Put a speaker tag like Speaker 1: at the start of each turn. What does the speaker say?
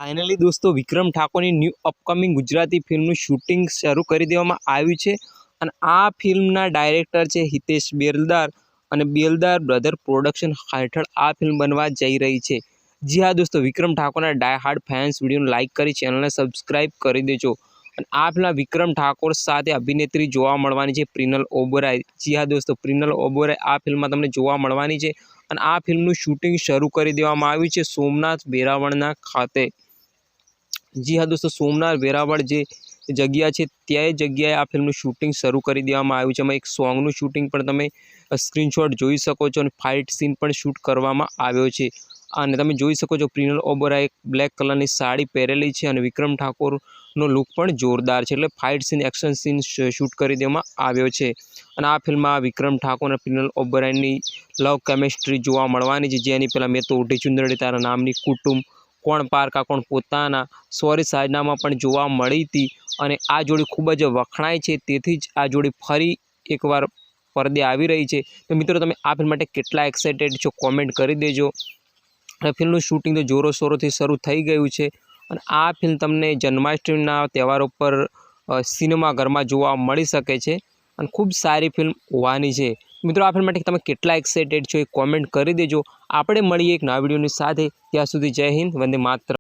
Speaker 1: Finally दोस्तों विक्रम ठाकुर की new upcoming Gujarati film shooting शुरू कर देवामां आव्युं छे अने आ फिल्मना डायरेक्टर है हितेश बेलदार और बेलदार ब्रदर प्रोडक्शन हेठळ आ फिल्म बनवा जई रही है। जी हाँ दोस्तों, Vikram Thakur die hard fans video like करी चैनल ने सब्सक्राइब कर देजो। आ फिल्म विक्रम ठाकुर साथ अभिनेत्री जोवा मळवानी छे प्रिनल ओबेरॉय। जी हाँ दोस्तों, प्रिनल ओबेरॉय आ फिल्म में तमने जोवा मळवानी छे अने आ फिल्मनुं शूटिंग शरू कर देवामां आव्युं छे सोमनाथ वेरावळना खाते। जी हाँ दोस्तों, सोमनाथ वेरावळ जे जग्या है त्या जग्याए आ फिल्मનું शूटिंग शरू कर देवामां आव्युं छे। एमां एक सॉन्गનું शूटिंग पण तमे स्क्रीनशॉट जोई शको छो अने फाइट सीन पण शूट करवामां આવ્યો છે। અને તમે જોઈ શકો છો પ્રિનલ ઓબેરોય બ્લેક કલરની સાડી પહેરેલી છે અને વિક્રમ ઠાકોરનો લુક પણ જોરદાર છે। એટલે fight scene action scene shoot કરી દેવામાં આવ્યો છે અને આ ફિલ્મમાં વિક્રમ ઠાકોર અને પ્રિનલ ઓબેરોયની લવ કેમિસ્ટ્રી જોવા મળવાની છે। જેની પહેલાં મેં તો ઉઠી ચુંદડી તારા નામની કુટુંબ, કોણ પારકા કોણ પોતાના, સોરી સાજનામાં પણ જોવા મળી હતી અને આ જોડી ખૂબ જ વખણાય છે। તેથી જ આ જોડી ફરી એકવાર પડદે આવી रही है। तो मित्रों તમે આ फिल्म માટે કેટલા एक्साइटेड છો कॉमेंट કરી દેજો। અને ફિલ્મનું શૂટિંગ તો જોરો શોરોથી શરૂ થઈ ગયું છે અને આ ફિલ્મ તમને જન્માષ્ટમીના તહેવારો પર સિનેમાઘરમાં જોવા મળી શકે છે અને ખૂબ સારી ફિલ્મ હોવાની છે। મિત્રો આ ફિલ્મ માટે તમે કેટલા एक्साइटेड છો એ કમેન્ટ કરી દેજો। આપણે મળીએ એક નવા વિડીયોની સાથે, ત્યાં સુધી જય હિન્દ, વંદે માતરમ।